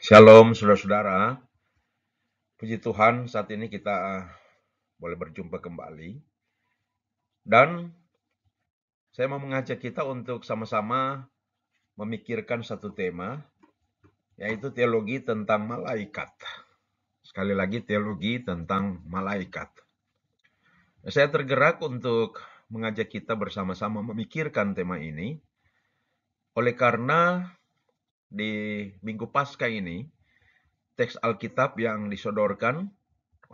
Shalom saudara-saudara, puji Tuhan saat ini kita boleh berjumpa kembali. Dan saya mau mengajak kita untuk sama-sama memikirkan satu tema, yaitu teologi tentang malaikat. Sekali lagi teologi tentang malaikat. Saya tergerak untuk mengajak kita bersama-sama memikirkan tema ini, oleh karena di Minggu Paskah ini, teks Alkitab yang disodorkan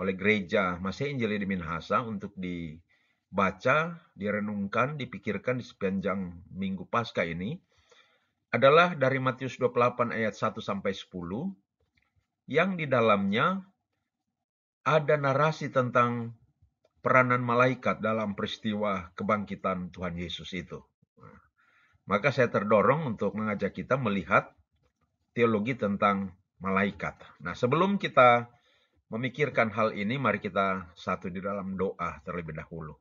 oleh gereja Masih Injili di Minahasa untuk dibaca, direnungkan, dipikirkan di sepanjang Minggu Paskah ini adalah dari Matius 28 ayat 1 sampai 10 yang di dalamnya ada narasi tentang peranan malaikat dalam peristiwa kebangkitan Tuhan Yesus itu. Maka saya terdorong untuk mengajak kita melihat teologi tentang malaikat. Nah, sebelum kita memikirkan hal ini, mari kita satu di dalam doa terlebih dahulu.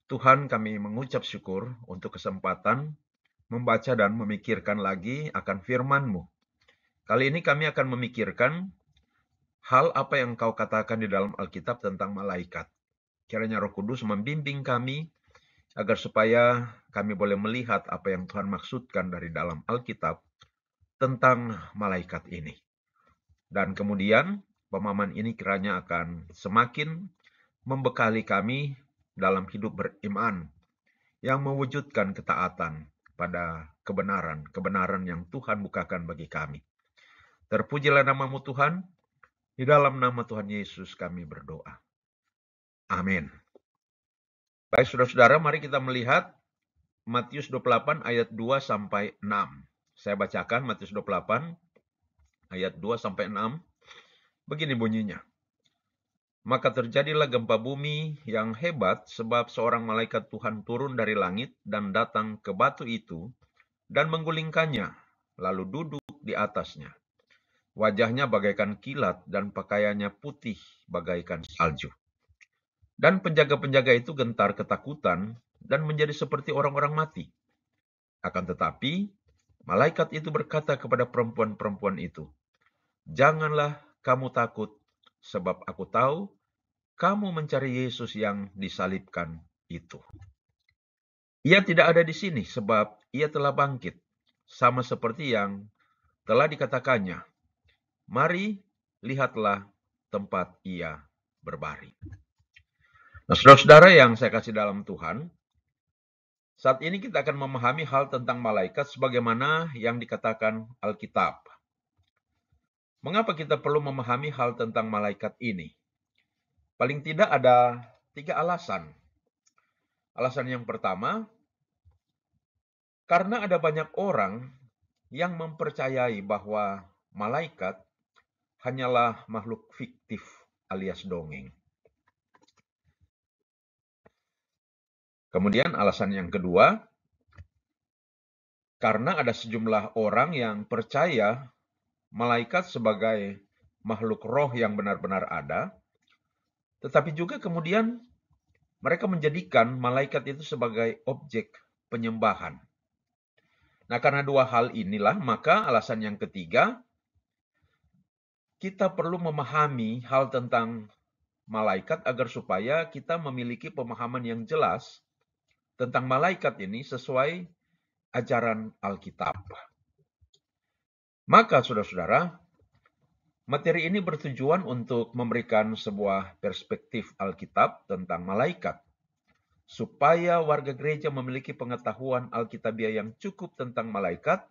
Tuhan, kami mengucap syukur untuk kesempatan membaca dan memikirkan lagi akan firman-Mu. Kali ini kami akan memikirkan hal apa yang Kau katakan di dalam Alkitab tentang malaikat. Kiranya Roh Kudus membimbing kami agar supaya kami boleh melihat apa yang Tuhan maksudkan dari dalam Alkitab tentang malaikat ini. Dan kemudian pemahaman ini kiranya akan semakin membekali kami dalam hidup beriman yang mewujudkan ketaatan pada kebenaran yang Tuhan bukakan bagi kami. Terpujilah nama-Mu Tuhan, di dalam nama Tuhan Yesus kami berdoa. Amin. Baik saudara-saudara, mari kita melihat Matius 28 ayat 2 sampai 6. Saya bacakan Matius 28 ayat 2 sampai 6. Begini bunyinya. Maka terjadilah gempa bumi yang hebat sebab seorang malaikat Tuhan turun dari langit dan datang ke batu itu dan menggulingkannya, lalu duduk di atasnya. Wajahnya bagaikan kilat dan pakaiannya putih bagaikan salju. Dan penjaga-penjaga itu gentar ketakutan dan menjadi seperti orang-orang mati. Akan tetapi, malaikat itu berkata kepada perempuan-perempuan itu, "Janganlah kamu takut, sebab aku tahu kamu mencari Yesus yang disalibkan itu. Ia tidak ada di sini sebab ia telah bangkit, sama seperti yang telah dikatakannya. Mari, lihatlah tempat ia berbaring." Nah, saudara-saudara yang saya kasih dalam Tuhan, saat ini kita akan memahami hal tentang malaikat sebagaimana yang dikatakan Alkitab. Mengapa kita perlu memahami hal tentang malaikat ini? Paling tidak ada 3 alasan. Alasan yang pertama, karena ada banyak orang yang mempercayai bahwa malaikat hanyalah makhluk fiktif alias dongeng. Kemudian alasan yang kedua, karena ada sejumlah orang yang percaya malaikat sebagai makhluk roh yang benar-benar ada, tetapi juga kemudian mereka menjadikan malaikat itu sebagai objek penyembahan. Nah, karena dua hal inilah, maka alasan yang ketiga, kita perlu memahami hal tentang malaikat agar supaya kita memiliki pemahaman yang jelas tentang malaikat ini sesuai ajaran Alkitab. Maka saudara-saudara, materi ini bertujuan untuk memberikan sebuah perspektif Alkitab tentang malaikat, supaya warga gereja memiliki pengetahuan Alkitabiah yang cukup tentang malaikat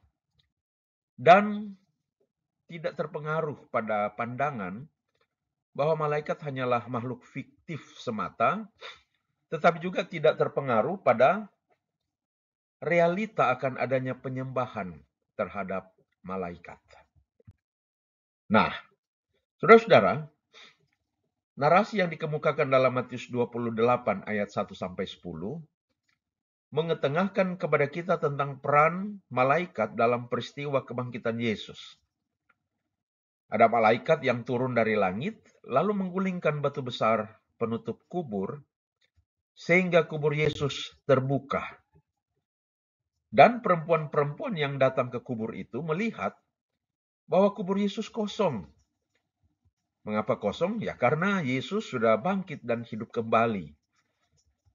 dan tidak terpengaruh pada pandangan bahwa malaikat hanyalah makhluk fiktif semata, tetapi juga tidak terpengaruh pada realita akan adanya penyembahan terhadap malaikat. Nah, saudara-saudara, narasi yang dikemukakan dalam Matius 28 ayat 1 sampai 10 mengetengahkan kepada kita tentang peran malaikat dalam peristiwa kebangkitan Yesus. Ada malaikat yang turun dari langit, lalu menggulingkan batu besar penutup kubur, sehingga kubur Yesus terbuka. Dan perempuan-perempuan yang datang ke kubur itu melihat bahwa kubur Yesus kosong. Mengapa kosong? Ya karena Yesus sudah bangkit dan hidup kembali.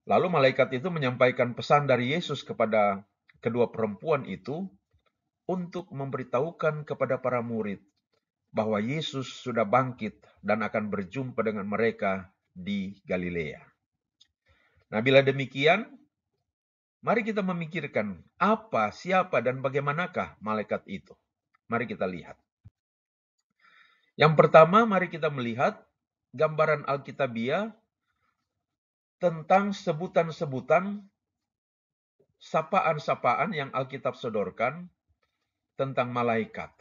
Lalu malaikat itu menyampaikan pesan dari Yesus kepada kedua perempuan itu untuk memberitahukan kepada para murid bahwa Yesus sudah bangkit dan akan berjumpa dengan mereka di Galilea. Nah, bila demikian, mari kita memikirkan apa, siapa, dan bagaimanakah malaikat itu. Mari kita lihat. Yang pertama, mari kita melihat gambaran Alkitabiah tentang sebutan-sebutan, sapaan-sapaan yang Alkitab sodorkan tentang malaikat.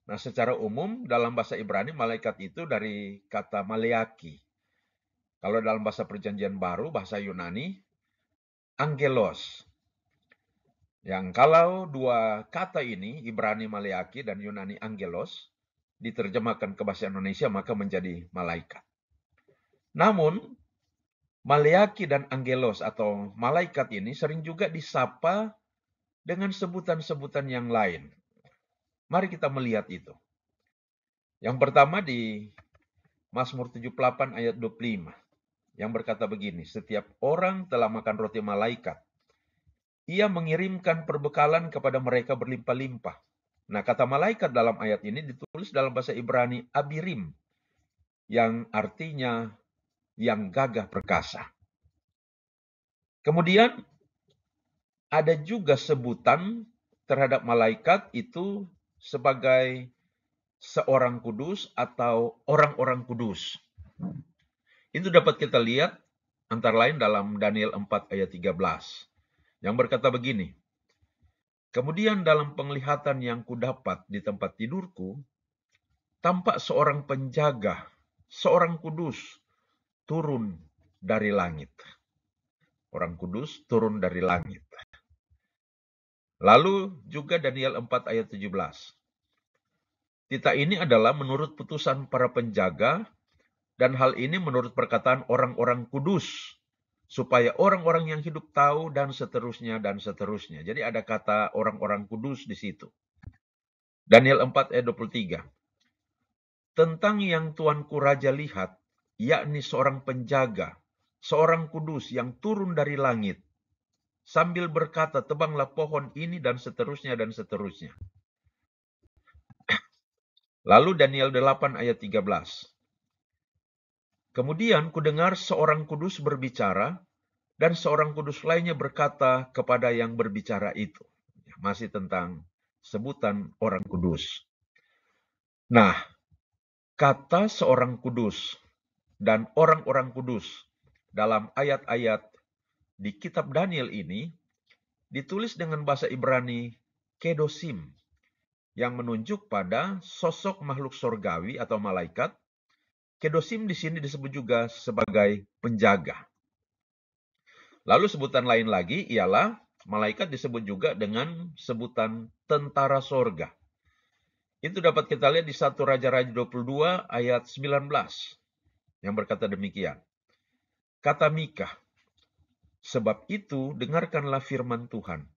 Nah, secara umum dalam bahasa Ibrani, malaikat itu dari kata maleaki. Kalau dalam bahasa Perjanjian Baru, bahasa Yunani, angelos. Yang kalau dua kata ini, Ibrani maleaki dan Yunani angelos, diterjemahkan ke bahasa Indonesia maka menjadi malaikat. Namun, maleaki dan angelos atau malaikat ini sering juga disapa dengan sebutan-sebutan yang lain. Mari kita melihat itu. Yang pertama di Mazmur 78 ayat 25. Yang berkata begini, setiap orang telah makan roti malaikat. Ia mengirimkan perbekalan kepada mereka berlimpah-limpah. Nah, kata malaikat dalam ayat ini ditulis dalam bahasa Ibrani abirim, yang artinya yang gagah perkasa. Kemudian ada juga sebutan terhadap malaikat itu sebagai seorang kudus atau orang-orang kudus. Itu dapat kita lihat antara lain dalam Daniel 4 ayat 13 yang berkata begini, kemudian dalam penglihatan yang kudapat di tempat tidurku, tampak seorang penjaga, seorang kudus, turun dari langit. Orang kudus turun dari langit. Lalu juga Daniel 4 ayat 17. Titah ini adalah menurut putusan para penjaga, dan hal ini menurut perkataan orang-orang kudus, supaya orang-orang yang hidup tahu, dan seterusnya, dan seterusnya. Jadi ada kata orang-orang kudus di situ. Daniel 4 ayat 23. Tentang yang Tuanku Raja lihat, yakni seorang penjaga, seorang kudus yang turun dari langit, sambil berkata, tebanglah pohon ini, dan seterusnya, dan seterusnya. Lalu Daniel 8 ayat 13. Kemudian kudengar seorang kudus berbicara, dan seorang kudus lainnya berkata kepada yang berbicara itu. Masih tentang sebutan orang kudus. Nah, kata seorang kudus dan orang-orang kudus dalam ayat-ayat di kitab Daniel ini ditulis dengan bahasa Ibrani kedosim, yang menunjuk pada sosok makhluk surgawi atau malaikat. Kedosim di sini disebut juga sebagai penjaga. Lalu sebutan lain lagi ialah malaikat disebut juga dengan sebutan tentara sorga. Itu dapat kita lihat di 1 Raja-Raja 22 ayat 19 yang berkata demikian. Kata Mika, sebab itu dengarkanlah firman Tuhan.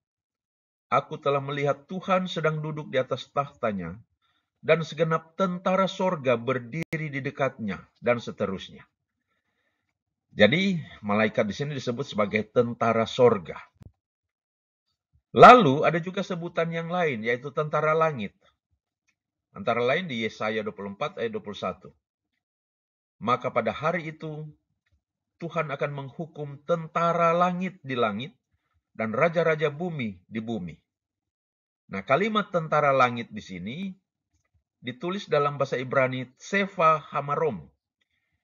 Aku telah melihat Tuhan sedang duduk di atas tahtanya, dan segenap tentara sorga berdiri di dekatnya, dan seterusnya. Jadi, malaikat di sini disebut sebagai tentara sorga. Lalu, ada juga sebutan yang lain, yaitu tentara langit. Antara lain di Yesaya 24 ayat 21. Maka pada hari itu, Tuhan akan menghukum tentara langit di langit, dan raja-raja bumi di bumi. Nah, kalimat tentara langit di sini ditulis dalam bahasa Ibrani Tsefa Hamarom,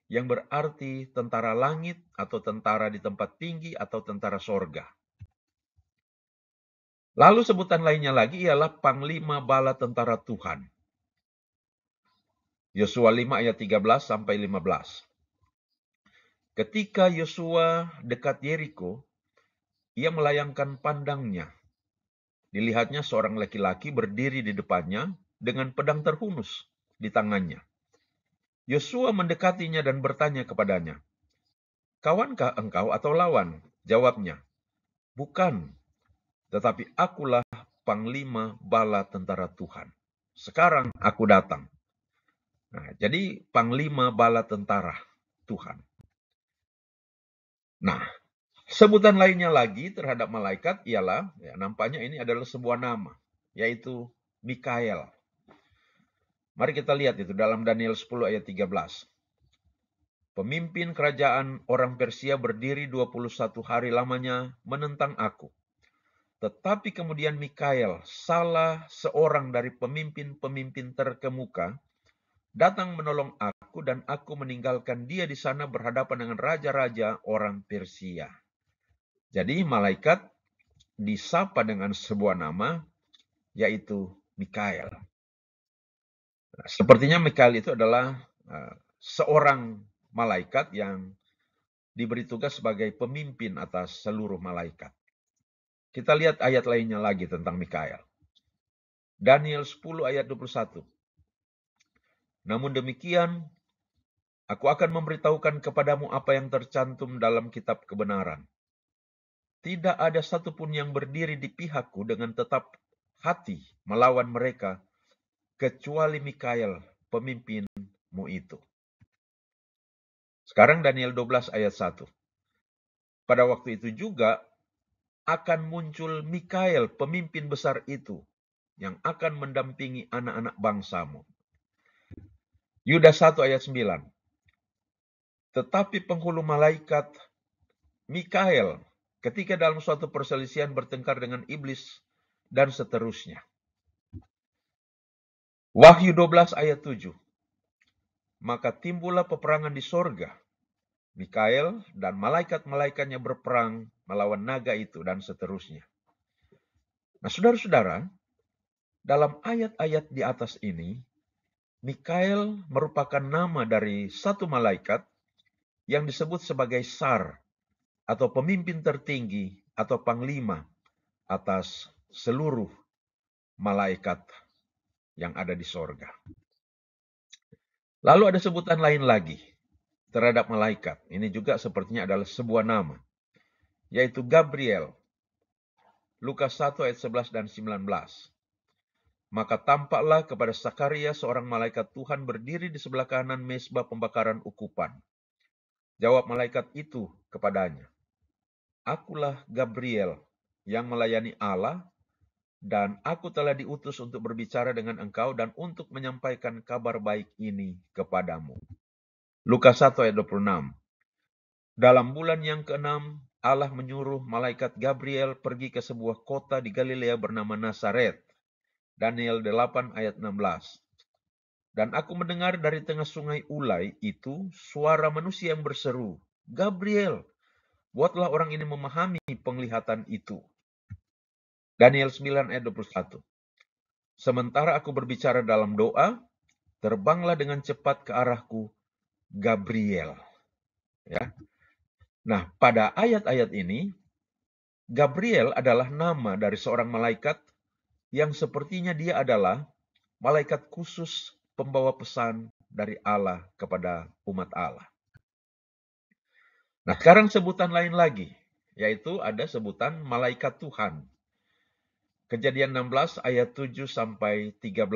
yang berarti tentara langit atau tentara di tempat tinggi atau tentara sorga. Lalu sebutan lainnya lagi ialah Panglima Bala Tentara Tuhan. Yosua 5 ayat 13 sampai 15. Ketika Yosua dekat Yeriko, ia melayangkan pandangnya. Dilihatnya seorang laki-laki berdiri di depannya dengan pedang terhunus di tangannya. Yosua mendekatinya dan bertanya kepadanya, kawankah engkau atau lawan? Jawabnya, bukan, tetapi akulah panglima bala tentara Tuhan. sekarang aku datang. Nah, jadi panglima bala tentara Tuhan. Nah, sebutan lainnya lagi terhadap malaikat ialah, ya, nampaknya ini adalah sebuah nama, yaitu Mikael. Mari kita lihat itu dalam Daniel 10 ayat 13. Pemimpin kerajaan orang Persia berdiri 21 hari lamanya menentang aku. Tetapi kemudian Mikael, salah seorang dari pemimpin-pemimpin terkemuka, datang menolong aku dan aku meninggalkan dia di sana berhadapan dengan raja-raja orang Persia. Jadi malaikat disapa dengan sebuah nama, yaitu Mikael. Nah, sepertinya Mikael itu adalah seorang malaikat yang diberi tugas sebagai pemimpin atas seluruh malaikat. Kita lihat ayat lainnya lagi tentang Mikael. Daniel 10 ayat 21. Namun demikian, aku akan memberitahukan kepadamu apa yang tercantum dalam kitab kebenaran. Tidak ada satupun yang berdiri di pihakku dengan tetap hati melawan mereka, kecuali Mikael, pemimpinmu itu. Sekarang Daniel 12 ayat 1. Pada waktu itu juga akan muncul Mikael, pemimpin besar itu, yang akan mendampingi anak-anak bangsamu. Yudas 1 ayat 9. Tetapi penghulu malaikat Mikael ketika dalam suatu perselisihan bertengkar dengan iblis dan seterusnya. Wahyu 12 ayat 7. Maka timbullah peperangan di sorga. Mikael dan malaikat-malaikatnya berperang melawan naga itu dan seterusnya. Nah, saudara-saudara, dalam ayat-ayat di atas ini, Mikael merupakan nama dari satu malaikat yang disebut sebagai Sar, atau pemimpin tertinggi atau panglima atas seluruh malaikat yang ada di sorga. Lalu ada sebutan lain lagi terhadap malaikat. Ini juga sepertinya adalah sebuah nama, yaitu Gabriel. Lukas 1 ayat 11 dan 19. Maka tampaklah kepada Sakaria seorang malaikat Tuhan berdiri di sebelah kanan mezbah pembakaran ukupan. Jawab malaikat itu kepadanya, Akulah Gabriel yang melayani Allah, dan aku telah diutus untuk berbicara dengan engkau dan untuk menyampaikan kabar baik ini kepadamu. Lukas 1 ayat 26. Dalam bulan yang ke-6, Allah menyuruh malaikat Gabriel pergi ke sebuah kota di Galilea bernama Nazaret. Daniel 8 ayat 16. Dan aku mendengar dari tengah sungai Ulai itu suara manusia yang berseru, Gabriel, buatlah orang ini memahami penglihatan itu. Daniel 9 ayat 21. Sementara aku berbicara dalam doa, terbanglah dengan cepat ke arahku Gabriel. Ya. Nah, pada ayat-ayat ini, Gabriel adalah nama dari seorang malaikat yang sepertinya dia adalah malaikat khusus pembawa pesan dari Allah kepada umat Allah. Nah, sekarang sebutan lain lagi, yaitu ada sebutan malaikat Tuhan. Kejadian 16 ayat 7 sampai 13.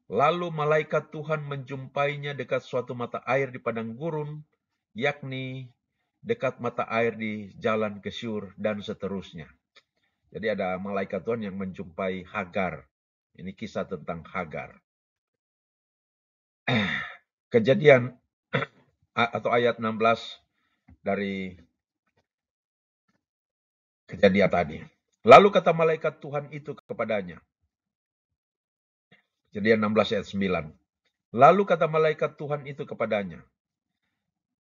Lalu malaikat Tuhan menjumpainya dekat suatu mata air di padang gurun, yakni dekat mata air di jalan ke Syur dan seterusnya. Jadi ada malaikat Tuhan yang menjumpai Hagar. Ini kisah tentang Hagar. Kejadian atau ayat 16 dari Kejadian tadi. Lalu kata malaikat Tuhan itu kepadanya. Kejadian 16 ayat 9. Lalu kata malaikat Tuhan itu kepadanya,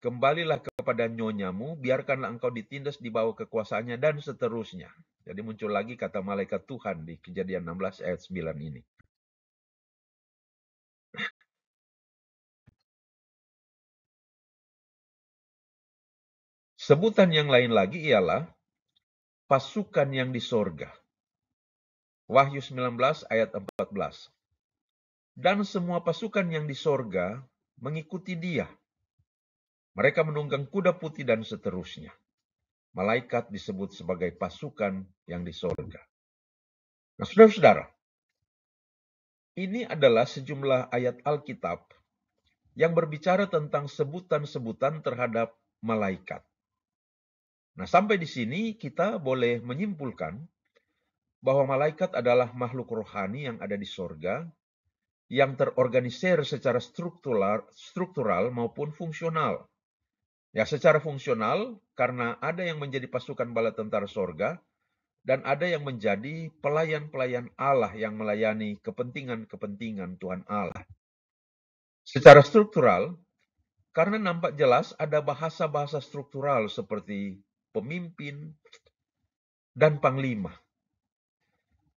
kembalilah kepada nyonyamu, biarkanlah engkau ditindas di bawah kekuasaannya, dan seterusnya. Jadi muncul lagi kata malaikat Tuhan di Kejadian 16 ayat 9 ini. Sebutan yang lain lagi ialah pasukan yang di sorga. Wahyu 19 ayat 14. Dan semua pasukan yang di sorga mengikuti dia. Mereka menunggang kuda putih dan seterusnya. Malaikat disebut sebagai pasukan yang di sorga. Nah, saudara-saudara, Ini adalah sejumlah ayat Alkitab yang berbicara tentang sebutan-sebutan terhadap malaikat. Nah, sampai di sini kita boleh menyimpulkan bahwa malaikat adalah makhluk rohani yang ada di sorga, yang terorganisir secara struktural maupun fungsional. Ya, secara fungsional, karena ada yang menjadi pasukan bala tentara sorga, dan ada yang menjadi pelayan-pelayan Allah yang melayani kepentingan-kepentingan Tuhan Allah. Secara struktural, karena nampak jelas ada bahasa-bahasa struktural seperti pemimpin dan panglima.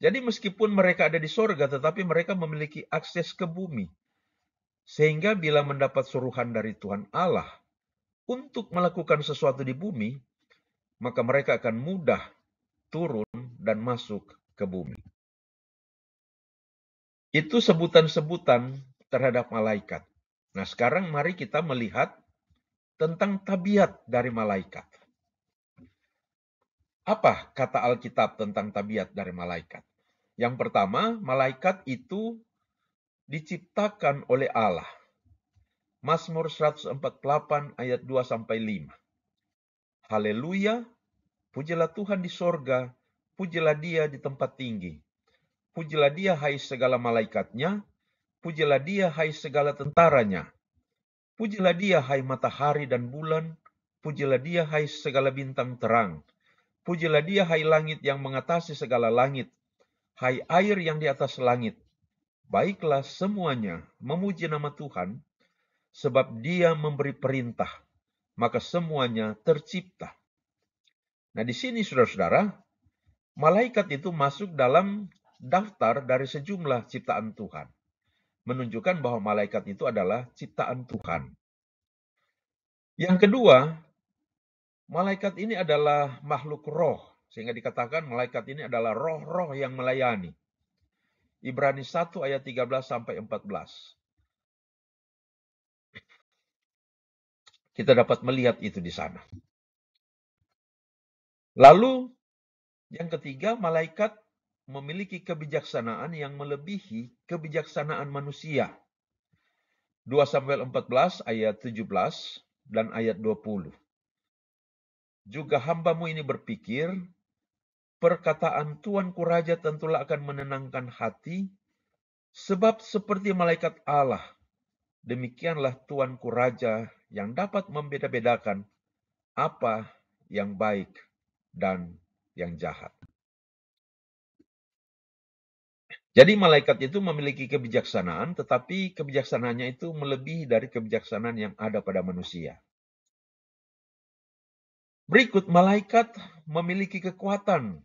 Jadi meskipun mereka ada di sorga, tetapi mereka memiliki akses ke bumi. Sehingga bila mendapat suruhan dari Tuhan Allah untuk melakukan sesuatu di bumi, maka mereka akan mudah turun dan masuk ke bumi. Itu sebutan-sebutan terhadap malaikat. Nah, sekarang mari kita melihat tentang tabiat dari malaikat. Apa kata Alkitab tentang tabiat dari malaikat? Yang pertama, malaikat itu diciptakan oleh Allah. Mazmur 148 ayat 2-5. Haleluya, pujilah Tuhan di sorga, pujilah Dia di tempat tinggi. Pujilah Dia hai segala malaikatnya, pujilah Dia hai segala tentaranya. Pujilah Dia hai matahari dan bulan, pujilah Dia hai segala bintang terang. Pujilah Dia hai langit yang mengatasi segala langit, hai air yang di atas langit. Baiklah semuanya memuji nama Tuhan, sebab Dia memberi perintah, maka semuanya tercipta. Nah, di sini saudara-saudara, malaikat itu masuk dalam daftar dari sejumlah ciptaan Tuhan. Menunjukkan bahwa malaikat itu adalah ciptaan Tuhan. Yang kedua, malaikat ini adalah makhluk roh. Sehingga dikatakan malaikat ini adalah roh-roh yang melayani. Ibrani 1 ayat 13-14. Kita dapat melihat itu di sana. Lalu yang ketiga, malaikat memiliki kebijaksanaan yang melebihi kebijaksanaan manusia. 2 Samuel 14 ayat 17 dan ayat 20. Juga hambamu ini berpikir, perkataan Tuanku Raja tentulah akan menenangkan hati, sebab seperti malaikat Allah, demikianlah Tuanku Raja yang dapat membeda-bedakan apa yang baik dan yang jahat. Jadi malaikat itu memiliki kebijaksanaan, tetapi kebijaksanaannya itu melebihi dari kebijaksanaan yang ada pada manusia. Berikut, malaikat memiliki kekuatan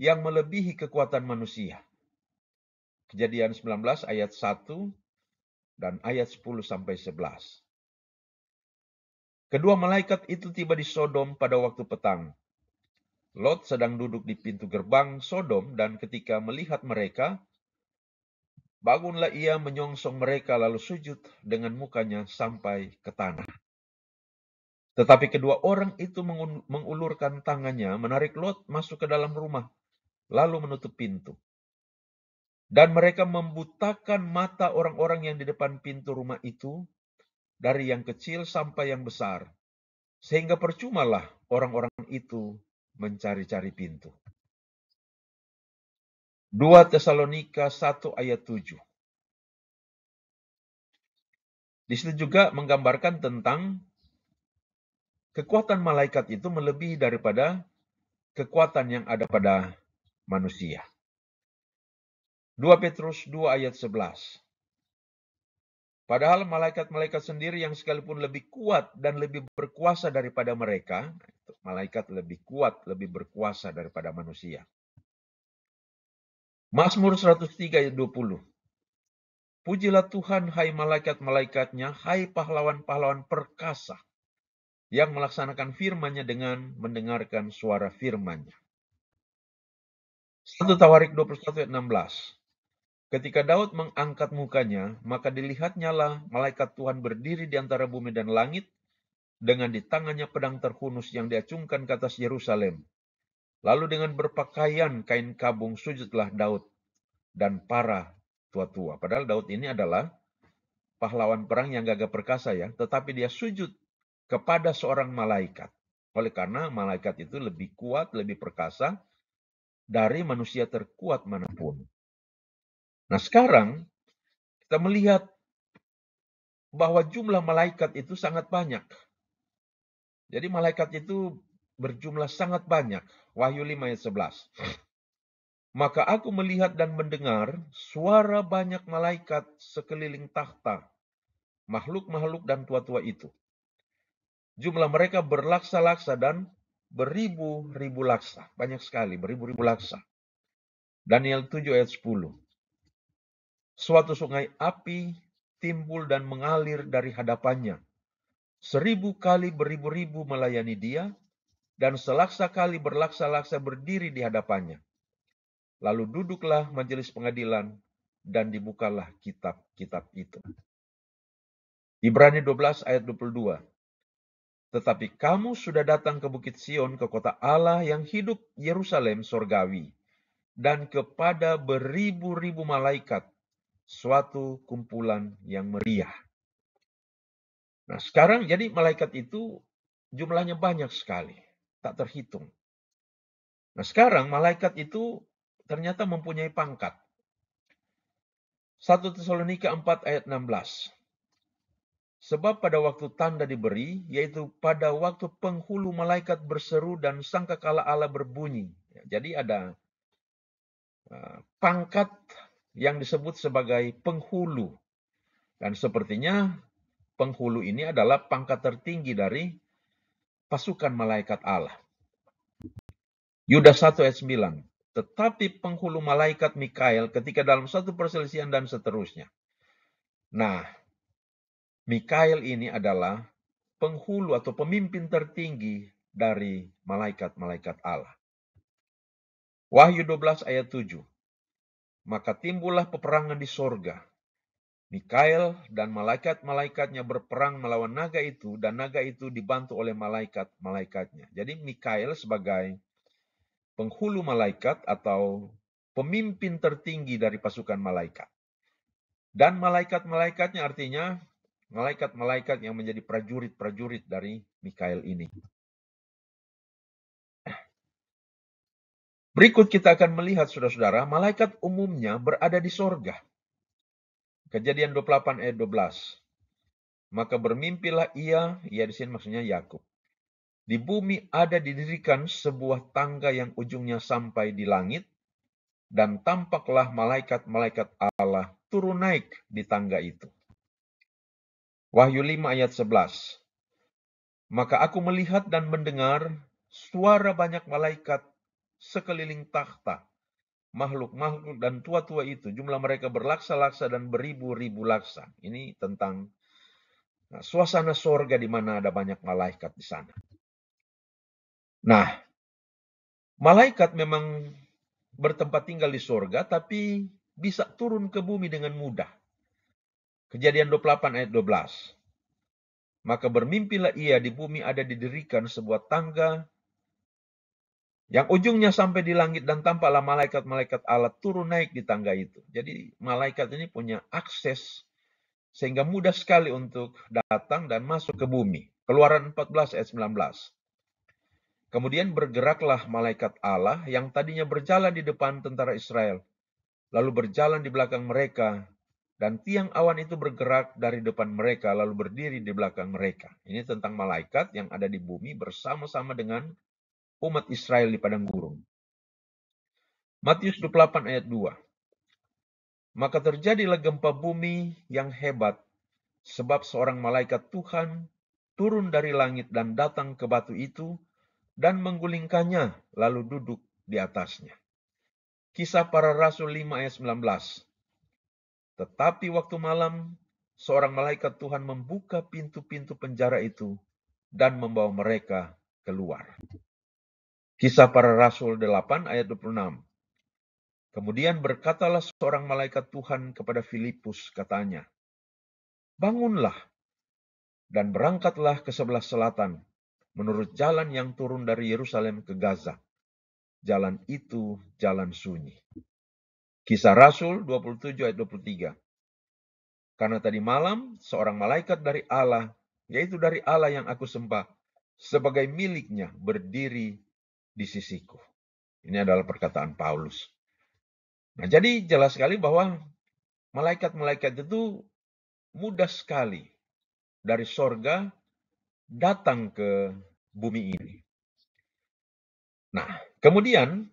yang melebihi kekuatan manusia. Kejadian 19 ayat 1 dan ayat 10-11. Kedua malaikat itu tiba di Sodom pada waktu petang. Lot sedang duduk di pintu gerbang Sodom, dan ketika melihat mereka, bangunlah ia menyongsong mereka lalu sujud dengan mukanya sampai ke tanah. Tetapi kedua orang itu mengulurkan tangannya, menarik Lot masuk ke dalam rumah, lalu menutup pintu. Dan mereka membutakan mata orang-orang yang di depan pintu rumah itu, dari yang kecil sampai yang besar, sehingga percumalah orang-orang itu mencari-cari pintu. 2 Tesalonika 1 ayat 7. Di situ juga menggambarkan tentang kekuatan malaikat itu melebihi daripada kekuatan yang ada pada manusia. 2 Petrus 2 ayat 11. Padahal malaikat-malaikat sendiri yang sekalipun lebih kuat dan lebih berkuasa daripada mereka, malaikat lebih kuat, lebih berkuasa daripada manusia. Mazmur 103 ayat 20. Pujilah Tuhan, hai malaikat-malaikatnya, hai pahlawan-pahlawan perkasa, yang melaksanakan firman-Nya dengan mendengarkan suara firman-Nya. 1 Tawarik 21 ayat 16. Ketika Daud mengangkat mukanya, maka dilihatnyalah malaikat Tuhan berdiri di antara bumi dan langit, dengan di tangannya pedang terhunus yang diacungkan ke atas Yerusalem. Lalu dengan berpakaian kain kabung sujudlah Daud dan para tua-tua. Padahal Daud ini adalah pahlawan perang yang gagah perkasa ya, tetapi dia sujud kepada seorang malaikat. Oleh karena malaikat itu lebih kuat, lebih perkasa dari manusia terkuat manapun. Nah sekarang kita melihat bahwa jumlah malaikat itu sangat banyak. Jadi malaikat itu berjumlah sangat banyak. Wahyu 5 ayat 11. Maka aku melihat dan mendengar suara banyak malaikat sekeliling takhta, makhluk-makhluk dan tua-tua itu. Jumlah mereka berlaksa-laksa dan beribu-ribu laksa. Banyak sekali, beribu-ribu laksa. Daniel 7 ayat 10. Suatu sungai api timbul dan mengalir dari hadapannya. 1000 kali beribu-ribu melayani dia, dan selaksa kali berlaksa-laksa berdiri di hadapannya. Lalu duduklah majelis pengadilan, dan dibukalah kitab-kitab itu. Ibrani 12 ayat 22. Tetapi kamu sudah datang ke Bukit Sion, ke kota Allah yang hidup, Yerusalem sorgawi, dan kepada beribu-ribu malaikat, suatu kumpulan yang meriah. Nah sekarang jadi malaikat itu jumlahnya banyak sekali, tak terhitung. Nah sekarang malaikat itu ternyata mempunyai pangkat. 1 Tesalonika 4 ayat 16. Sebab pada waktu tanda diberi, yaitu pada waktu penghulu malaikat berseru dan sangkakala Allah berbunyi. Jadi ada pangkat yang disebut sebagai penghulu. Dan sepertinya penghulu ini adalah pangkat tertinggi dari pasukan malaikat Allah. Yudas 1 ayat 9. Tetapi penghulu malaikat Mikael ketika dalam satu perselisihan dan seterusnya. Nah, Mikael ini adalah penghulu atau pemimpin tertinggi dari malaikat-malaikat Allah. Wahyu 12 ayat 7. Maka timbullah peperangan di sorga. Mikael dan malaikat-malaikatnya berperang melawan naga itu, dan naga itu dibantu oleh malaikat-malaikatnya. Jadi Mikael sebagai penghulu malaikat atau pemimpin tertinggi dari pasukan malaikat. Dan malaikat-malaikatnya artinya malaikat-malaikat yang menjadi prajurit-prajurit dari Mikael ini. Berikut kita akan melihat, saudara-saudara, malaikat umumnya berada di sorga. Kejadian 28 ayat 12. Maka bermimpilah ia di sini maksudnya Yakub. Di bumi ada didirikan sebuah tangga yang ujungnya sampai di langit, dan tampaklah malaikat-malaikat Allah turun naik di tangga itu. Wahyu 5 ayat 11. Maka aku melihat dan mendengar suara banyak malaikat sekeliling takhta, makhluk-makhluk dan tua-tua itu. Jumlah mereka berlaksa-laksa dan beribu-ribu laksa. Ini tentang suasana sorga di mana ada banyak malaikat di sana. Nah, malaikat memang bertempat tinggal di sorga, tapi bisa turun ke bumi dengan mudah. Kejadian 28 ayat 12. Maka bermimpilah ia, di bumi ada didirikan sebuah tangga yang ujungnya sampai di langit, dan tampaklah malaikat-malaikat Allah turun naik di tangga itu. Jadi malaikat ini punya akses sehingga mudah sekali untuk datang dan masuk ke bumi. Keluaran 14 ayat 19. Kemudian bergeraklah malaikat Allah yang tadinya berjalan di depan tentara Israel, lalu berjalan di belakang mereka, dan tiang awan itu bergerak dari depan mereka, lalu berdiri di belakang mereka. Ini tentang malaikat yang ada di bumi bersama-sama dengan umat Israel di padang gurun. Matius 28 ayat 2. Maka terjadilah gempa bumi yang hebat, sebab seorang malaikat Tuhan turun dari langit dan datang ke batu itu dan menggulingkannya, lalu duduk di atasnya. Kisah Para Rasul 5 ayat 19. Tetapi waktu malam, seorang malaikat Tuhan membuka pintu-pintu penjara itu dan membawa mereka keluar. Kisah Para Rasul 8 ayat 26. Kemudian berkatalah seorang malaikat Tuhan kepada Filipus, katanya, bangunlah dan berangkatlah ke sebelah selatan, menurut jalan yang turun dari Yerusalem ke Gaza. Jalan itu jalan sunyi. Kisah Rasul 27 ayat 23. Karena tadi malam seorang malaikat dari Allah, yaitu dari Allah yang aku sembah, sebagai miliknya berdiri di sisiku. Ini adalah perkataan Paulus. Nah, jadi jelas sekali bahwa malaikat-malaikat itu mudah sekali dari sorga datang ke bumi ini. Nah, kemudian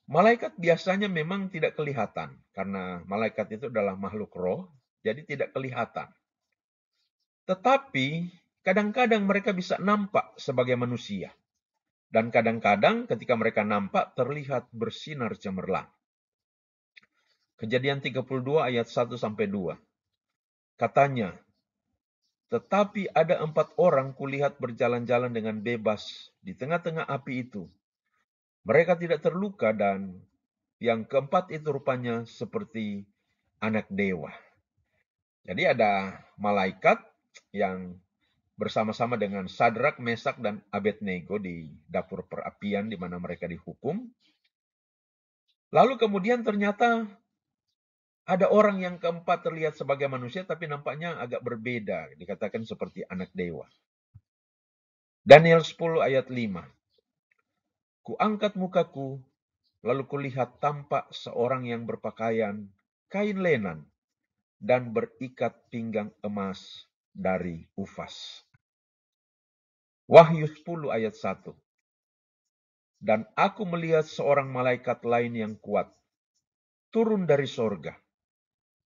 malaikat biasanya memang tidak kelihatan, karena malaikat itu adalah makhluk roh, jadi tidak kelihatan. Tetapi kadang-kadang mereka bisa nampak sebagai manusia. Dan kadang-kadang ketika mereka nampak terlihat bersinar cemerlang. Kejadian 32 ayat 1-2. Katanya, tetapi ada 4 orang kulihat berjalan-jalan dengan bebas di tengah-tengah api itu. Mereka tidak terluka dan yang keempat itu rupanya seperti anak dewa. Jadi ada malaikat yang bersama-sama dengan Sadrak, Mesak, dan Abednego di dapur perapian di mana mereka dihukum. Lalu kemudian ternyata ada orang yang keempat terlihat sebagai manusia tapi nampaknya agak berbeda, dikatakan seperti anak dewa. Daniel 10 ayat 5. Kuangkat mukaku, lalu kulihat tampak seorang yang berpakaian kain lenan dan berikat pinggang emas dari Ufas. Wahyu 10 ayat 1. Dan aku melihat seorang malaikat lain yang kuat, turun dari sorga,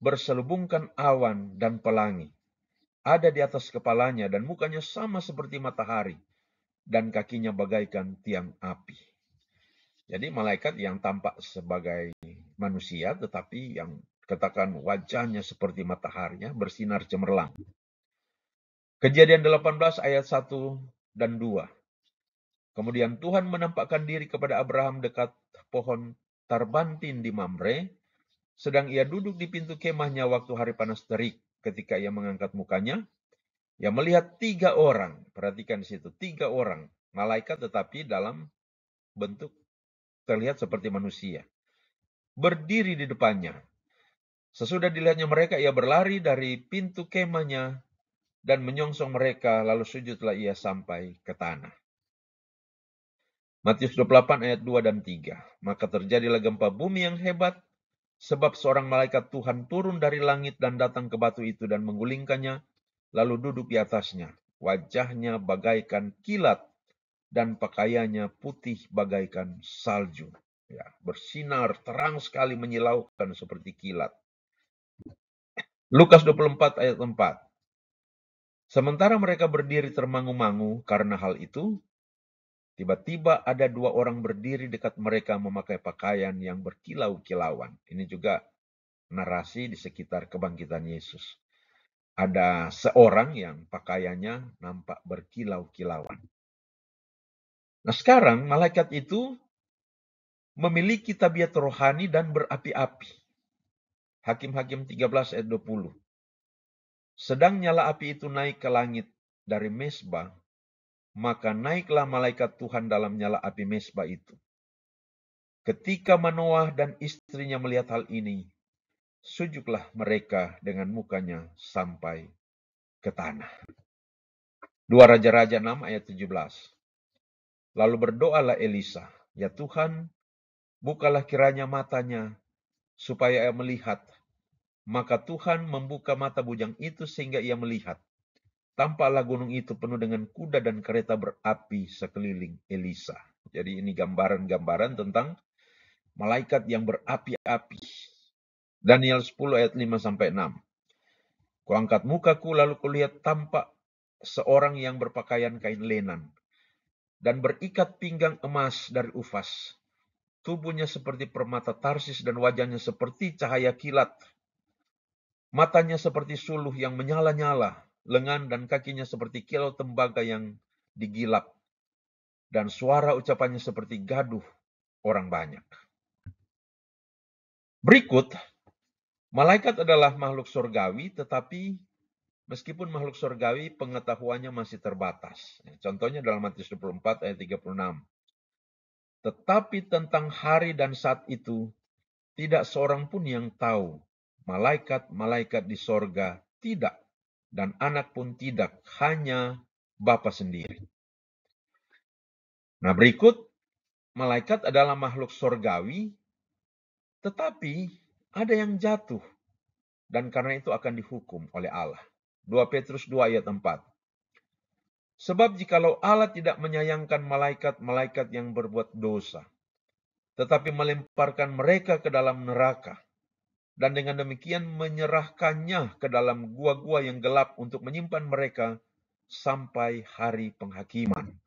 berselubungkan awan dan pelangi, ada di atas kepalanya dan mukanya sama seperti matahari, dan kakinya bagaikan tiang api. Jadi malaikat yang tampak sebagai manusia, tetapi yang katakan wajahnya seperti mataharinya, bersinar cemerlang. Kejadian 18 ayat 1 dan 2. Kemudian Tuhan menampakkan diri kepada Abraham dekat pohon tarbantin di Mamre, sedang ia duduk di pintu kemahnya waktu hari panas terik. Ketika ia mengangkat mukanya, ia melihat 3 orang. Perhatikan di situ, 3 orang malaikat tetapi dalam bentuk terlihat seperti manusia, berdiri di depannya. Sesudah dilihatnya mereka, ia berlari dari pintu kemahnya dan menyongsong mereka, lalu sujudlah ia sampai ke tanah. Matius 28 ayat 2 dan 3. Maka terjadilah gempa bumi yang hebat, sebab seorang malaikat Tuhan turun dari langit dan datang ke batu itu dan menggulingkannya, lalu duduk di atasnya. Wajahnya bagaikan kilat dan pakaiannya putih bagaikan salju. Ya, bersinar terang sekali menyilaukan seperti kilat. Lukas 24 ayat 4. Sementara mereka berdiri termangu-mangu karena hal itu, tiba-tiba ada 2 orang berdiri dekat mereka memakai pakaian yang berkilau-kilauan. Ini juga narasi di sekitar kebangkitan Yesus. Ada seorang yang pakaiannya nampak berkilau-kilauan. Nah, sekarang malaikat itu memiliki tabiat rohani dan berapi-api. Hakim-Hakim 13 ayat 20. Sedang nyala api itu naik ke langit dari mezbah, maka naiklah malaikat Tuhan dalam nyala api mezbah itu. Ketika Manoah dan istrinya melihat hal ini, sujudlah mereka dengan mukanya sampai ke tanah. 2 Raja-Raja 6 ayat 17. Lalu berdoalah Elisa, ya Tuhan, bukalah kiranya matanya, supaya ia melihat. Maka Tuhan membuka mata bujang itu sehingga ia melihat. Tampaklah gunung itu penuh dengan kuda dan kereta berapi sekeliling Elisa. Jadi ini gambaran-gambaran tentang malaikat yang berapi-api. Daniel 10 ayat 5-6. Kuangkat mukaku lalu kulihat tampak seorang yang berpakaian kain lenan dan berikat pinggang emas dari Ufas. Tubuhnya seperti permata Tarsis dan wajahnya seperti cahaya kilat. Matanya seperti suluh yang menyala-nyala, lengan dan kakinya seperti kilau tembaga yang digilap. Dan suara ucapannya seperti gaduh orang banyak. Berikut, malaikat adalah makhluk surgawi, tetapi meskipun makhluk surgawi, pengetahuannya masih terbatas. Contohnya dalam Matius 24 ayat 36. Tetapi tentang hari dan saat itu, tidak seorang pun yang tahu, malaikat-malaikat di sorga tidak, dan anak pun tidak, hanya Bapa sendiri. Nah, berikut, malaikat adalah makhluk sorgawi, tetapi ada yang jatuh, dan karena itu akan dihukum oleh Allah. 2 Petrus 2 ayat 4. Sebab jikalau Allah tidak menyayangkan malaikat-malaikat yang berbuat dosa, tetapi melemparkan mereka ke dalam neraka, dan dengan demikian menyerahkannya ke dalam gua-gua yang gelap untuk menyimpan mereka sampai hari penghakiman.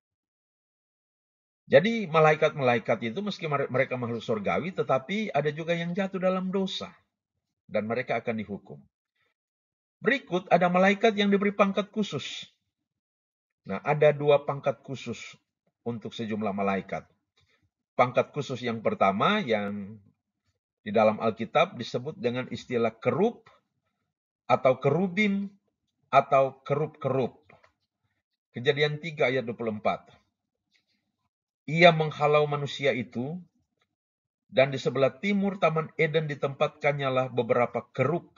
Jadi malaikat-malaikat itu meski mereka makhluk surgawi, tetapi ada juga yang jatuh dalam dosa, dan mereka akan dihukum. Berikut ada malaikat yang diberi pangkat khusus. Nah, ada 2 pangkat khusus untuk sejumlah malaikat. Pangkat khusus yang pertama yang di dalam Alkitab disebut dengan istilah kerub atau kerubim atau kerub-kerub. Kejadian 3 ayat 24. Ia menghalau manusia itu, dan di sebelah timur Taman Eden ditempatkannya lah beberapa kerub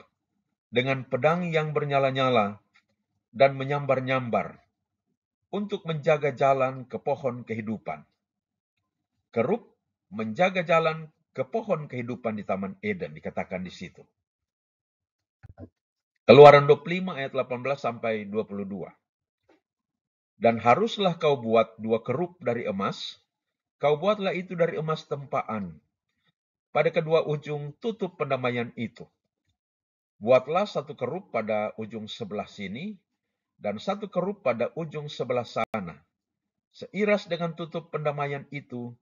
dengan pedang yang bernyala-nyala dan menyambar-nyambar untuk menjaga jalan ke pohon kehidupan. Kerub menjaga jalan ke pohon kehidupan di Taman Eden, dikatakan di situ. Keluaran 25 ayat 18 sampai 22. Dan haruslah kau buat 2 kerub dari emas, kau buatlah itu dari emas tempaan. Pada kedua ujung tutup pendamaian itu. Buatlah 1 kerub pada ujung sebelah sini, dan 1 kerub pada ujung sebelah sana. Seiras dengan tutup pendamaian itu,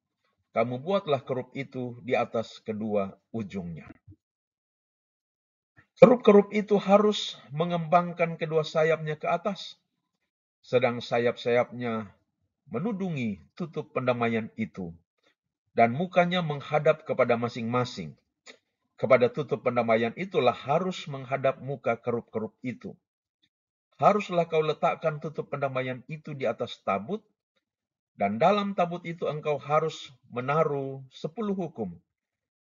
kamu buatlah kerub itu di atas kedua ujungnya. Kerub-kerub itu harus mengembangkan kedua sayapnya ke atas, sedang sayap-sayapnya menudungi tutup pendamaian itu, dan mukanya menghadap kepada masing-masing. Kepada tutup pendamaian itulah harus menghadap muka kerub-kerub itu. Haruslah kau letakkan tutup pendamaian itu di atas tabut, dan dalam tabut itu engkau harus menaruh 10 hukum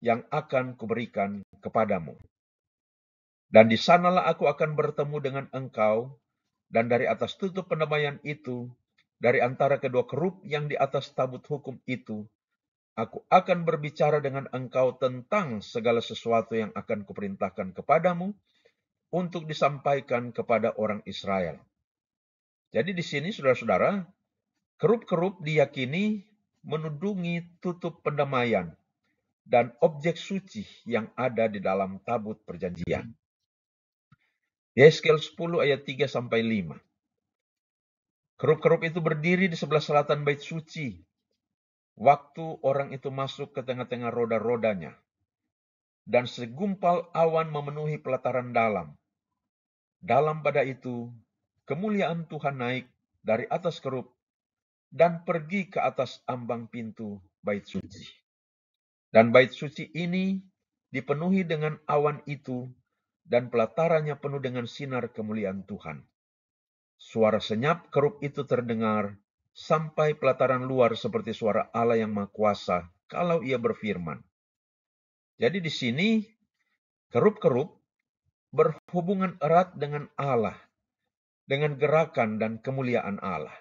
yang akan kuberikan kepadamu. Dan di sanalah aku akan bertemu dengan engkau, dan dari atas tutup pendamaian itu, dari antara kedua kerub yang di atas tabut hukum itu, aku akan berbicara dengan engkau tentang segala sesuatu yang akan kuperintahkan kepadamu untuk disampaikan kepada orang Israel. Jadi di sini saudara-saudara, kerub-kerub diyakini menudungi tutup pendamaian dan objek suci yang ada di dalam tabut perjanjian. Yeskel 10 ayat 3 sampai 5. Kerub-kerub itu berdiri di sebelah selatan bait suci. Waktu orang itu masuk ke tengah-tengah roda-rodanya, dan segumpal awan memenuhi pelataran dalam. Dalam pada itu, kemuliaan Tuhan naik dari atas kerub dan pergi ke atas ambang pintu bait suci. Dan bait suci ini dipenuhi dengan awan itu, dan pelatarannya penuh dengan sinar kemuliaan Tuhan. Suara senyap kerub itu terdengar sampai pelataran luar seperti suara Allah yang Maha Kuasa kalau ia berfirman. Jadi di sini kerub-kerub berhubungan erat dengan Allah, dengan gerakan dan kemuliaan Allah.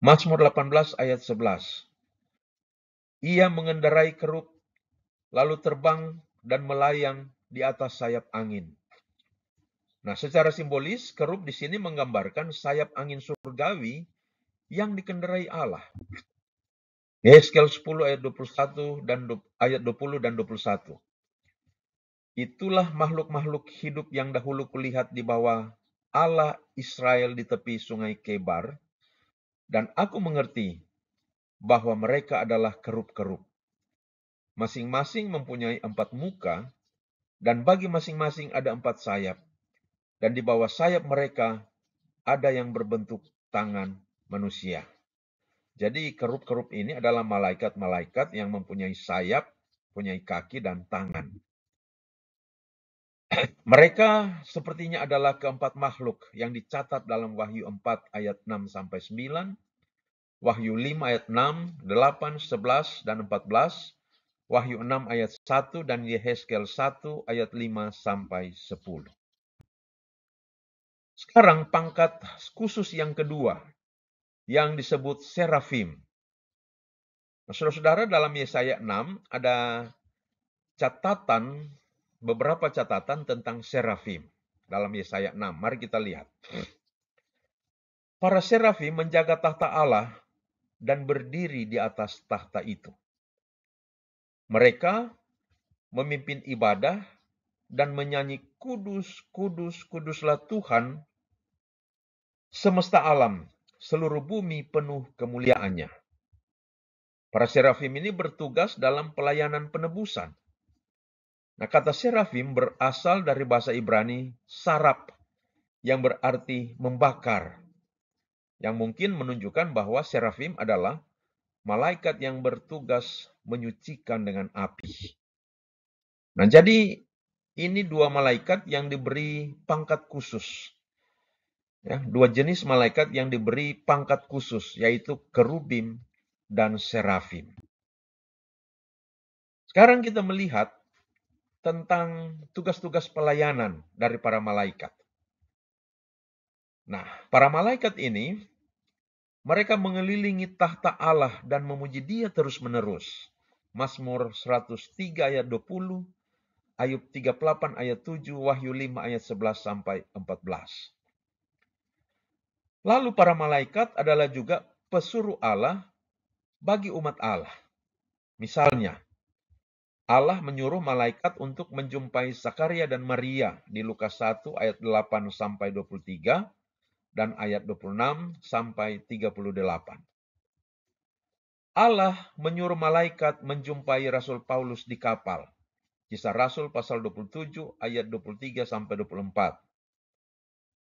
Mazmur 18 ayat 11. Ia mengendarai kerub, lalu terbang dan melayang di atas sayap angin. Nah, secara simbolis, kerub di sini menggambarkan sayap angin surgawi yang dikendarai Allah. Yeskel 10 ayat 21 dan ayat 20 dan 21. Itulah makhluk-makhluk hidup yang dahulu kulihat di bawah Allah Israel di tepi sungai Kebar, dan aku mengerti bahwa mereka adalah kerub-kerub. Masing-masing mempunyai 4 muka, dan bagi masing-masing ada 4 sayap. Dan di bawah sayap mereka ada yang berbentuk tangan manusia. Jadi kerub-kerub ini adalah malaikat-malaikat yang mempunyai sayap, mempunyai kaki dan tangan. Mereka sepertinya adalah keempat makhluk yang dicatat dalam Wahyu 4 ayat 6 sampai 9, Wahyu 5 ayat 6, 8, 11 dan 14, Wahyu 6 ayat 1 dan Yehezkel 1 ayat 5 sampai 10. Sekarang pangkat khusus yang kedua yang disebut serafim. Nah, saudara-saudara, dalam Yesaya 6 ada beberapa catatan tentang serafim dalam Yesaya 6. Mari kita lihat. Para serafim menjaga tahta Allah dan berdiri di atas tahta itu. Mereka memimpin ibadah dan menyanyi kudus, kudus, kuduslah Tuhan semesta alam, seluruh bumi penuh kemuliaannya. Para serafim ini bertugas dalam pelayanan penebusan. Nah, kata serafim berasal dari bahasa Ibrani sarap, yang berarti membakar. Yang mungkin menunjukkan bahwa serafim adalah malaikat yang bertugas menyucikan dengan api. Nah, jadi ini dua malaikat yang diberi pangkat khusus. Ya, dua jenis malaikat yang diberi pangkat khusus, yaitu kerubim dan serafim. Sekarang kita melihat tentang tugas-tugas pelayanan dari para malaikat. Nah, para malaikat ini, mereka mengelilingi tahta Allah dan memuji Dia terus-menerus. Mazmur 103 ayat 20, Ayub 38 ayat 7, Wahyu 5 ayat 11 sampai 14. Lalu para malaikat adalah juga pesuruh Allah bagi umat Allah. Misalnya, Allah menyuruh malaikat untuk menjumpai Zakaria dan Maria di Lukas 1 ayat 8 sampai 23 dan ayat 26 sampai 38. Allah menyuruh malaikat menjumpai Rasul Paulus di kapal. Kisah Rasul pasal 27 ayat 23 sampai 24.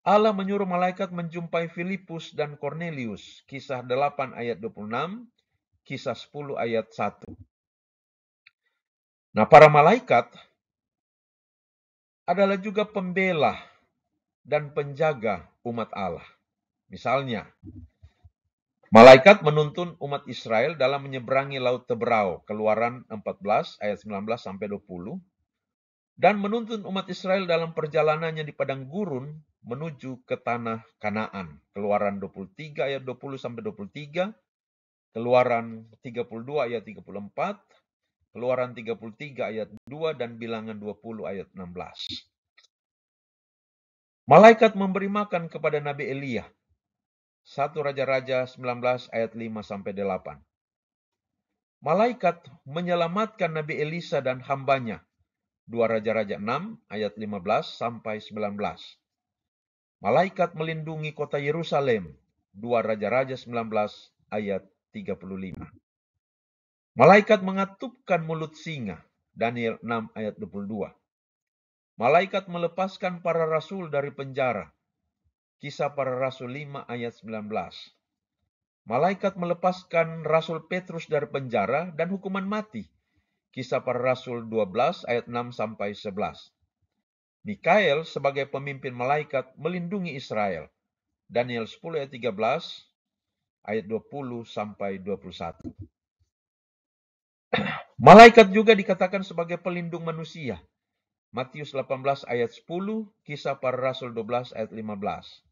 Allah menyuruh malaikat menjumpai Filipus dan Cornelius. Kisah 8 ayat 26, Kisah 10 ayat 1. Nah, para malaikat adalah juga pembela dan penjaga umat Allah. Misalnya, malaikat menuntun umat Israel dalam menyeberangi Laut Teberau, Keluaran 14 ayat 19 sampai 20, dan menuntun umat Israel dalam perjalanannya di padang gurun menuju ke tanah Kanaan. Keluaran 23 ayat 20 sampai 23, Keluaran 32 ayat 34, Keluaran 33 ayat 2 dan Bilangan 20 ayat 16. Malaikat memberi makan kepada Nabi Elia. 1 Raja-Raja 19 ayat 5 sampai 8. Malaikat menyelamatkan Nabi Elisa dan hambanya. 2 Raja-Raja 6 ayat 15 sampai 19. Malaikat melindungi kota Yerusalem. 2 Raja-Raja 19 ayat 35. Malaikat mengatupkan mulut singa. Daniel 6 ayat 22. Malaikat melepaskan para rasul dari penjara. Kisah para Rasul 5 ayat 19. Malaikat melepaskan Rasul Petrus dari penjara dan hukuman mati. Kisah para Rasul 12 ayat 6 sampai 11. Mikael sebagai pemimpin malaikat melindungi Israel. Daniel 10 ayat 13 ayat 20 sampai 21. Malaikat juga dikatakan sebagai pelindung manusia. Matius 18 ayat 10, Kisah para Rasul 12 ayat 15.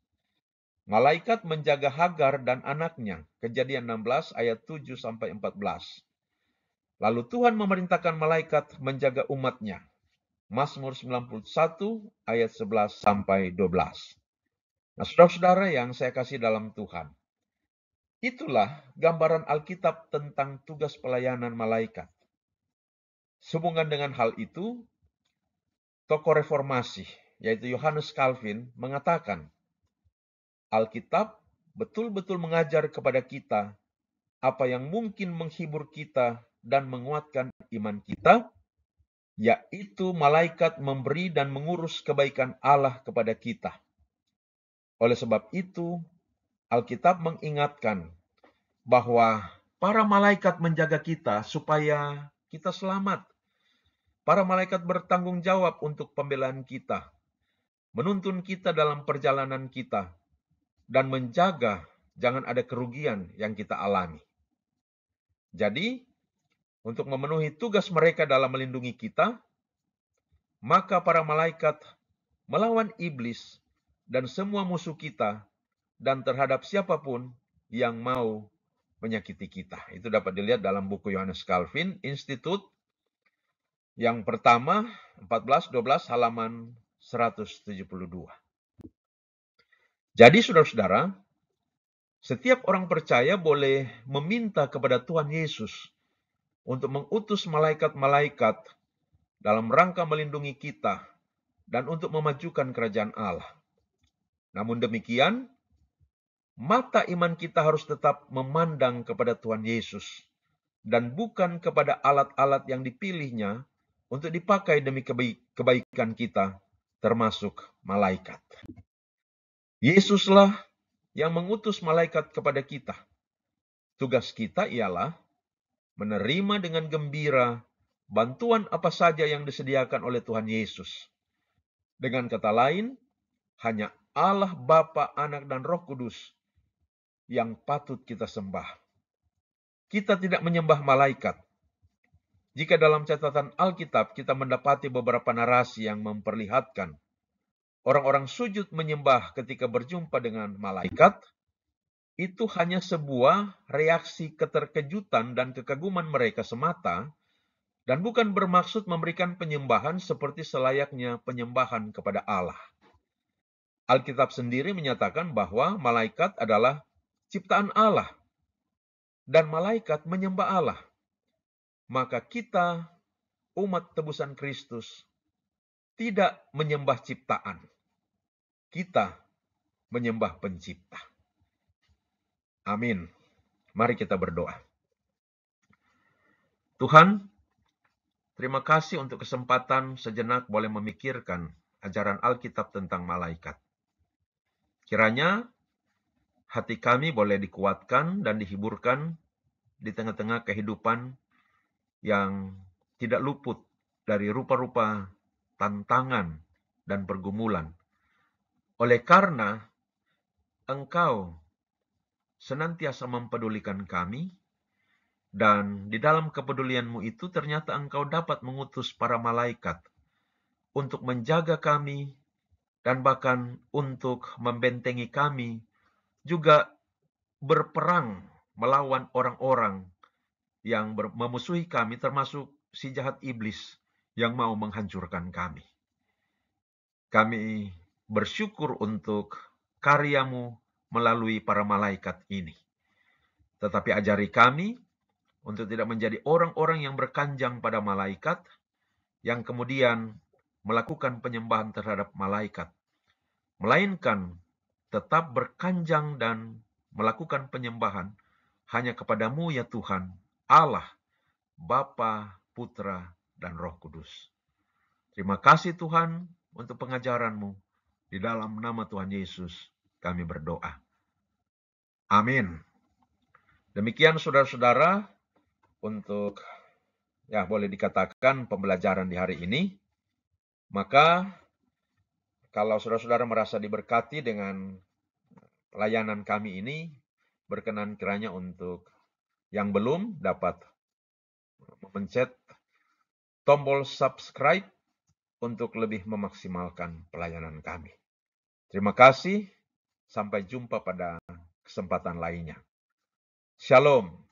Malaikat menjaga Hagar dan anaknya. Kejadian 16 ayat 7 sampai 14. Lalu Tuhan memerintahkan malaikat menjaga umatnya. Mazmur 91 ayat 11 sampai 12. Nah, saudara-saudara yang saya kasih dalam Tuhan, itulah gambaran Alkitab tentang tugas pelayanan malaikat. Sehubungan dengan hal itu, tokoh reformasi, yaitu Yohanes Calvin, mengatakan, Alkitab betul-betul mengajar kepada kita apa yang mungkin menghibur kita dan menguatkan iman kita, yaitu malaikat memberi dan mengurus kebaikan Allah kepada kita. Oleh sebab itu, Alkitab mengingatkan bahwa para malaikat menjaga kita supaya kita selamat. Para malaikat bertanggung jawab untuk pembelaan kita, menuntun kita dalam perjalanan kita, dan menjaga jangan ada kerugian yang kita alami. Jadi, untuk memenuhi tugas mereka dalam melindungi kita, maka para malaikat melawan iblis dan semua musuh kita dan terhadap siapapun yang mau menyakiti kita. Itu dapat dilihat dalam buku Johannes Calvin Institute yang pertama 14-12 halaman 172. Jadi saudara-saudara, setiap orang percaya boleh meminta kepada Tuhan Yesus untuk mengutus malaikat-malaikat dalam rangka melindungi kita dan untuk memajukan kerajaan Allah. Namun demikian, mata iman kita harus tetap memandang kepada Tuhan Yesus dan bukan kepada alat-alat yang dipilihnya untuk dipakai demi kebaikan kita, termasuk malaikat. Yesuslah yang mengutus malaikat kepada kita. Tugas kita ialah menerima dengan gembira bantuan apa saja yang disediakan oleh Tuhan Yesus. Dengan kata lain, hanya Allah Bapa, Anak, dan Roh Kudus yang patut kita sembah. Kita tidak menyembah malaikat. Jika dalam catatan Alkitab kita mendapati beberapa narasi yang memperlihatkan orang-orang sujud menyembah ketika berjumpa dengan malaikat, itu hanya sebuah reaksi keterkejutan dan kekaguman mereka semata, dan bukan bermaksud memberikan penyembahan seperti selayaknya penyembahan kepada Allah. Alkitab sendiri menyatakan bahwa malaikat adalah ciptaan Allah, dan malaikat menyembah Allah. Maka kita, umat tebusan Kristus, tidak menyembah ciptaan. Kita menyembah pencipta. Amin. Mari kita berdoa. Tuhan, terima kasih untuk kesempatan sejenak boleh memikirkan ajaran Alkitab tentang malaikat. Kiranya hati kami boleh dikuatkan dan dihiburkan di tengah-tengah kehidupan yang tidak luput dari rupa-rupa tantangan dan pergumulan. Oleh karena Engkau senantiasa mempedulikan kami, dan di dalam kepedulian-Mu itu ternyata Engkau dapat mengutus para malaikat untuk menjaga kami dan bahkan untuk membentengi kami, juga berperang melawan orang-orang yang memusuhi kami, termasuk si jahat iblis yang mau menghancurkan kami. Kami bersyukur untuk karya-Mu melalui para malaikat ini. Tetapi ajari kami untuk tidak menjadi orang-orang yang berkanjang pada malaikat, yang kemudian melakukan penyembahan terhadap malaikat, melainkan tetap berkanjang dan melakukan penyembahan hanya kepadamu ya Tuhan, Allah, Bapa, Putra, dan Roh Kudus. Terima kasih Tuhan untuk pengajaran-Mu. Di dalam nama Tuhan Yesus kami berdoa. Amin. Demikian saudara-saudara untuk boleh dikatakan pembelajaran di hari ini. Maka kalau saudara-saudara merasa diberkati dengan pelayanan kami ini, berkenan kiranya untuk yang belum dapat memencet tombol subscribe untuk lebih memaksimalkan pelayanan kami. Terima kasih, sampai jumpa pada kesempatan lainnya. Shalom.